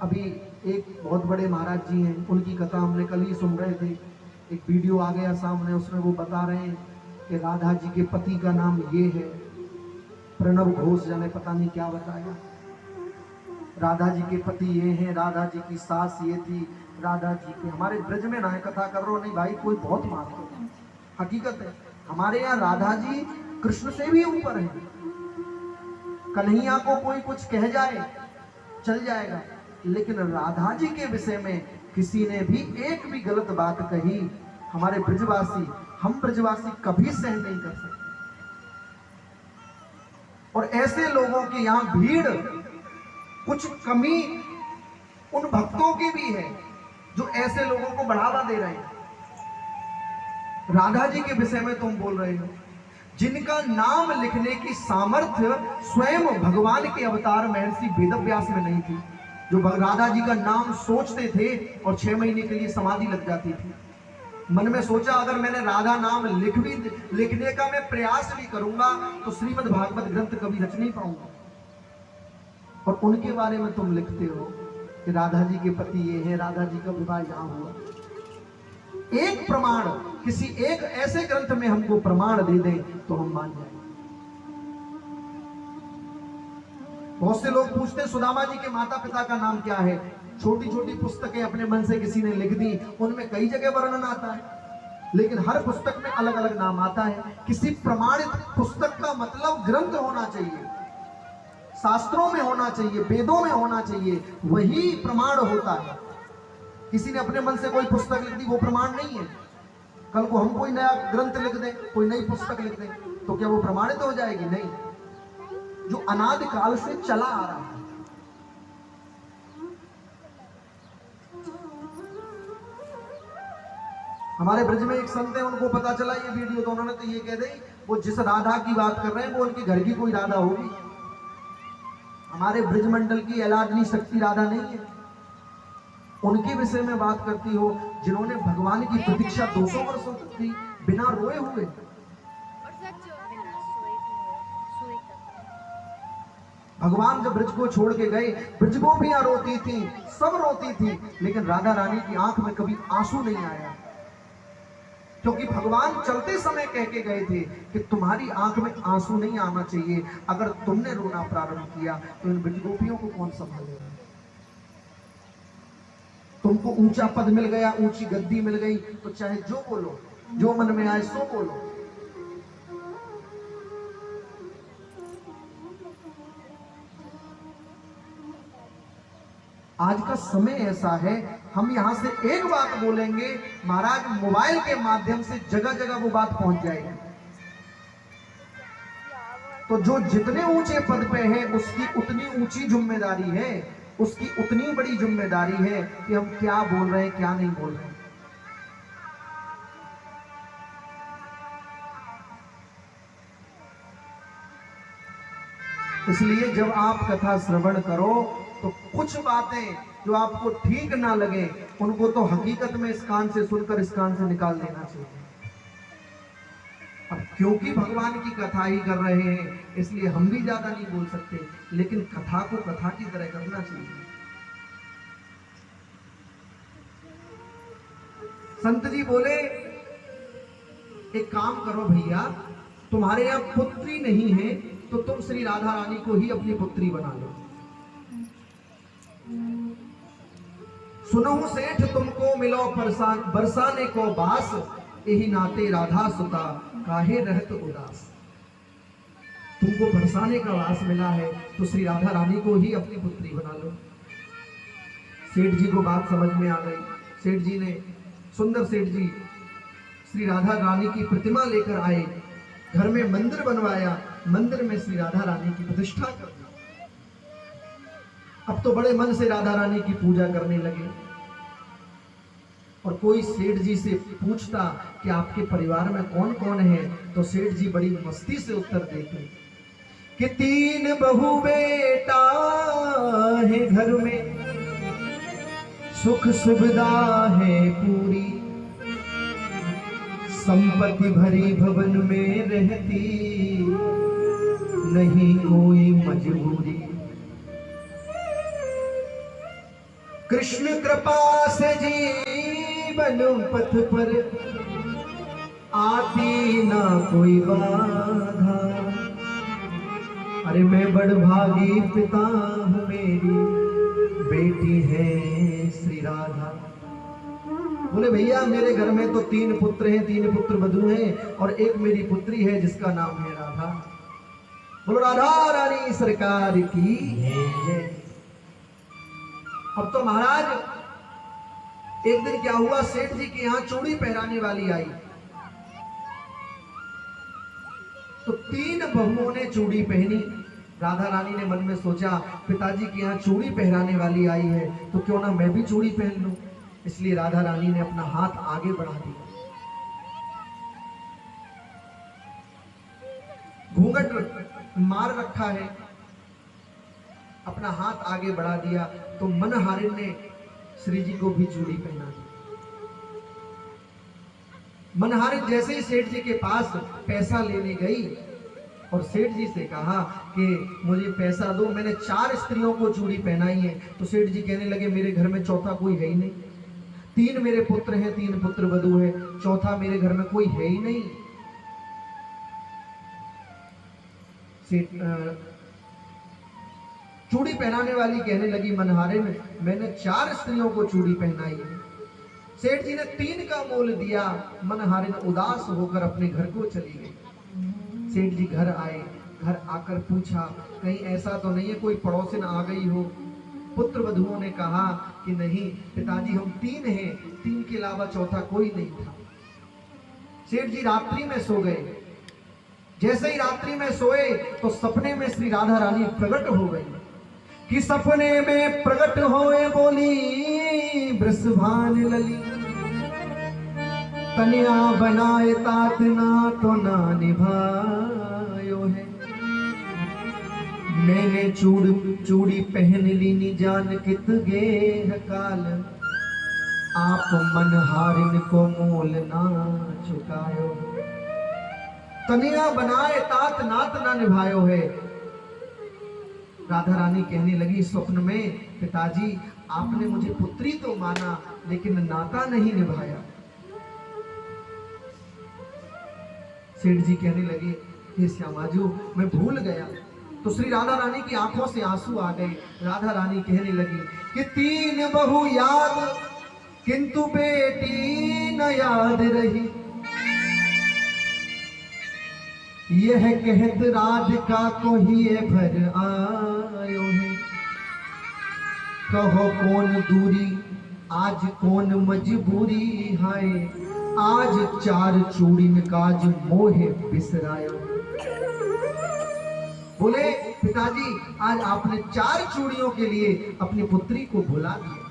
अभी एक बहुत बड़े महाराज जी हैं, उनकी कथा हमने कल ही सुन रहे थे। एक वीडियो आ गया सामने, उसमें वो बता रहे हैं कि राधा जी के पति का नाम ये है, प्रणव घोष, जाने पता नहीं क्या बताया। राधा जी के पति ये हैं, राधा जी की सास ये थी, राधा जी के हमारे ब्रज में ना है कथा कर रहा नहीं भाई, कोई बहुत मानते हैं, हकीकत है। हमारे यहाँ राधा जी कृष्ण से भी ऊपर है। कन्हैया को कोई कुछ कह जाए चल जाएगा, लेकिन राधा जी के विषय में किसी ने भी एक भी गलत बात कही, हमारे ब्रजवासी, हम ब्रजवासी कभी सहन नहीं कर सकते। और ऐसे लोगों की यहां भीड़, कुछ कमी उन भक्तों की भी है जो ऐसे लोगों को बढ़ावा दे रहे हैं। राधा जी के विषय में तुम बोल रहे हो, जिनका नाम लिखने की सामर्थ्य स्वयं भगवान के अवतार महर्षि वेदव्यास में नहीं थी, जो राधा जी का नाम सोचते थे और 6 महीने के लिए समाधि लग जाती थी। मन में सोचा अगर मैंने राधा नाम लिखने का मैं प्रयास भी करूंगा तो श्रीमद् भागवत ग्रंथ कभी रच नहीं पाऊंगा। और उनके बारे में तुम लिखते हो कि राधा जी के पति ये है, राधा जी का विवाह यहां हुआ। एक प्रमाण किसी एक ऐसे ग्रंथ में हमको प्रमाण दे दे तो हम मान जाए। बहुत से लोग पूछते हैं सुदामा जी के माता पिता का नाम क्या है। छोटी छोटी पुस्तकें अपने मन से किसी ने लिख दी, उनमें कई जगह वर्णन आता है, लेकिन हर पुस्तक में अलग अलग नाम आता है। किसी प्रमाणित पुस्तक का मतलब ग्रंथ होना चाहिए, शास्त्रों में होना चाहिए, वेदों में होना चाहिए, वही प्रमाण होता है। किसी ने अपने मन से कोई पुस्तक लिख दी, वो प्रमाण नहीं है। कल को हम कोई नया ग्रंथ लिख दें, कोई नई पुस्तक लिख दें, तो क्या वो प्रमाणित हो जाएगी? नहीं। जो अनादि काल से चला आ रहा है। हमारे ब्रज में एक संत है, उनको पता चला ये वीडियो, तो उन्होंने तो ये कह दी वो जिस राधा की बात कर रहे हैं वो उनके घर की कोई राधा होगी। हमारे ब्रज मंडल की अलादनी शक्ति राधा नहीं है। उनके विषय में बात करती हो जिन्होंने भगवान की प्रतीक्षा 200 वर्षों तक की बिना रोए हुए। भगवान जब ब्रज को छोड़ के गए, ब्रजगोपियां रोती थी, सब रोती थी, लेकिन राधा रानी की आंख में कभी आंसू नहीं आया, क्योंकि भगवान चलते समय कह के गए थे कि तुम्हारी आंख में आंसू नहीं आना चाहिए। अगर तुमने रोना प्रारंभ किया तो इन ब्रजगोपियों को कौन संभालेगा? तुमको ऊंचा पद मिल गया, ऊंची गद्दी मिल गई, तो चाहे जो बोलो, जो मन में आए सो बोलो। आज का समय ऐसा है, हम यहां से एक बात बोलेंगे, महाराज मोबाइल के माध्यम से जगह जगह वो बात पहुंच जाएगी। तो जो जितने ऊंचे पद पे है उसकी उतनी ऊंची जिम्मेदारी है, उसकी उतनी बड़ी जिम्मेदारी है कि हम क्या बोल रहे हैं, क्या नहीं बोल रहे हैं। इसलिए जब आप कथा श्रवण करो तो कुछ बातें जो आपको ठीक ना लगे उनको तो हकीकत में इस कान से सुनकर इस कान से निकाल देना चाहिए। अब क्योंकि भगवान की कथा ही कर रहे हैं इसलिए हम भी ज्यादा नहीं बोल सकते, लेकिन कथा को कथा की तरह करना चाहिए। संत जी बोले एक काम करो भैया, तुम्हारे यहाँ पुत्री नहीं है तो तुम श्री राधा रानी को ही अपनी पुत्री बना लो। सुनहु सेठ तुमको मिलो बरसाने को बास, यही नाते राधा सुता काहे रहत उदास। तुमको बरसाने का वास मिला है तो श्री राधा रानी को ही अपनी पुत्री बना लो। सेठ जी को बात समझ में आ गई। सेठ जी ने, सुंदर सेठ जी श्री राधा रानी की प्रतिमा लेकर आए, घर में मंदिर बनवाया, मंदिर में श्री राधा रानी की प्रतिष्ठा कर दी। अब तो बड़े मन से राधा रानी की पूजा करने लगे। और कोई सेठ जी से पूछता कि आपके परिवार में कौन कौन है, तो सेठ जी बड़ी मस्ती से उत्तर देते कि 3 बहू बेटा है घर में, सुख सुविधा है पूरी, संपत्ति भरी भवन में रहती, नहीं कोई मजबूरी। कृष्ण कृपा से जीवन पथ पर आती ना कोई बाधा। अरे मैं बड़भागी पिता हूँ, मेरी बेटी है श्री राधा। बोले भैया मेरे घर में तो 3 पुत्र हैं, 3 पुत्र वधू हैं और एक मेरी पुत्री है जिसका नाम है राधा। बोलो राधा रानी सरकार की जय। अब तो महाराज एक दिन क्या हुआ, सेठ जी के यहाँ चूड़ी पहराने वाली आई तो 3 बहुओं ने चूड़ी पहनी। राधा रानी ने मन में सोचा पिताजी के यहाँ चूड़ी पहराने वाली आई है तो क्यों ना मैं भी चूड़ी पहन लूं। इसलिए राधा रानी ने अपना हाथ आगे बढ़ा दिया, घूंघट मार रखा है, अपना हाथ आगे बढ़ा दिया तो मनहारिन ने श्री जी को भी चूड़ी पहना दी। मनहारिन जैसे ही सेठ जी के पास पैसा लेने गई और सेठ जी से कहा कि मुझे पैसा दो, मैंने 4 स्त्रियों को चूड़ी पहनाई है। तो सेठ जी कहने लगे मेरे घर में चौथा कोई है ही नहीं, 3 मेरे पुत्र हैं, 3 पुत्र वधू है, चौथा मेरे घर में कोई है ही नहीं। चूड़ी पहनाने वाली कहने लगी मनहारे में मैंने 4 स्त्रियों को चूड़ी पहनाई है। सेठ जी ने 3 का मोल दिया। मनहारिन उदास होकर अपने घर को चली गई। सेठ जी घर आए, घर आकर पूछा कहीं ऐसा तो नहीं है कोई पड़ोसिन आ गई हो। पुत्र वधुओं ने कहा कि नहीं पिताजी हम 3 हैं, 3 के अलावा चौथा कोई नहीं था। सेठ जी रात्रि में सो गए। जैसे ही रात्रि में सोए तो सपने में श्री राधा रानी प्रकट हो गई कि सपने में प्रकट होए बोली वृषभान लली, तनिया बनाए तात ना तो ना निभायो है। मैंने चूड़ी पहन ली नी जान कित गेह काल, आप मनहारिन को मोल ना चुकायो। तनिया बनाए तात नात ना निभायो है। राधा रानी कहने लगी स्वप्न में पिताजी आपने मुझे पुत्री तो माना लेकिन नाता नहीं निभाया। सेठ जी कहने लगे हे श्यामाजू मैं भूल गया। तो श्री राधा रानी की आंखों से आंसू आ गए। राधा रानी कहने लगी कि 3 बहू याद किंतु बेटी न याद रही। यह कहत राधिका को ही भर आयो है, कहो कौन दूरी आज कौन मजबूरी हाय। आज 4 चूड़ी में काज मोहे बिसरायो। बोले पिताजी आज आपने 4 चूड़ियों के लिए अपनी पुत्री को भुला दिया।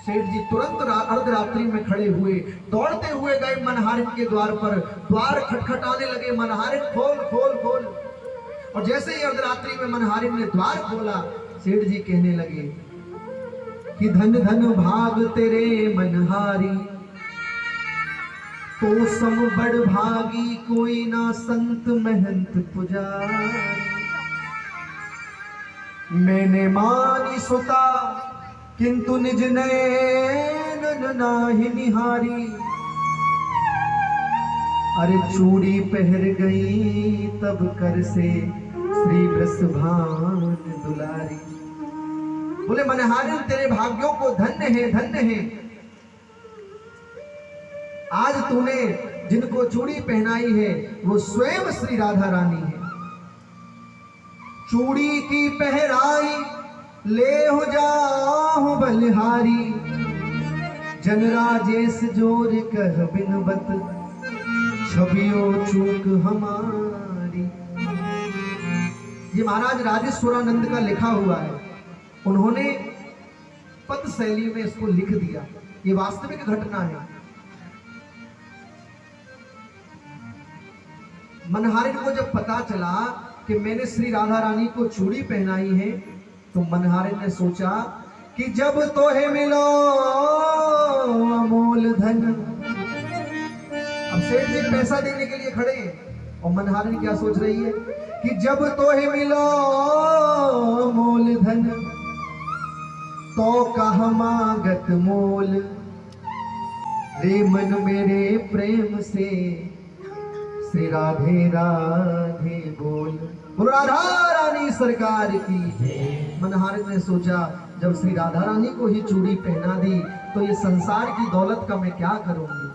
सेठ जी तुरंत अर्धरात्रि में खड़े हुए, दौड़ते हुए गए मनहारिन के द्वार पर। द्वार खटखटाने लगे, मनहारिन खोल खोल खोल। और जैसे ही अर्धरात्रि में मनहारिन ने द्वार खोला सेठ जी कहने लगे कि धन धन भाग तेरे मनहारी, तो सम बड़ भागी कोई ना संत महंत पुजारी। मैंने मानी सुता किंतु निज नैन नाही निहारी। अरे चूड़ी पहर गई तब कर से श्री वृषभान दुलारी। बोले मनहारिन तेरे भाग्यों को धन्य है धन्य है। आज तूने जिनको चूड़ी पहनाई है वो स्वयं श्री राधा रानी है। चूड़ी की पहराई ले हो जाओ बलिहारी, जन राजेश जोर कह बिनबत छबियो चूक हमारी। ये महाराज राजेश्वरानंद का लिखा हुआ है। उन्होंने पद शैली में इसको लिख दिया। ये वास्तविक घटना है। मनहारिन को जब पता चला कि मैंने श्री राधा रानी को चूड़ी पहनाई है तो मनहारिन ने सोचा कि जब तोहे मिलो अमोल धन। अब सेठ जी पैसा देने के लिए खड़े हैं और मनहारिन क्या सोच रही है कि जब तोहे मिलो अमोल कहा मांगत मोल, रे मन मेरे प्रेम से श्री राधे राधे बोल। बोलो राधा रानी सरकार की। मनहार ने सोचा जब श्री राधा रानी को ही चूड़ी पहना दी तो ये संसार की दौलत का मैं क्या करूंगी।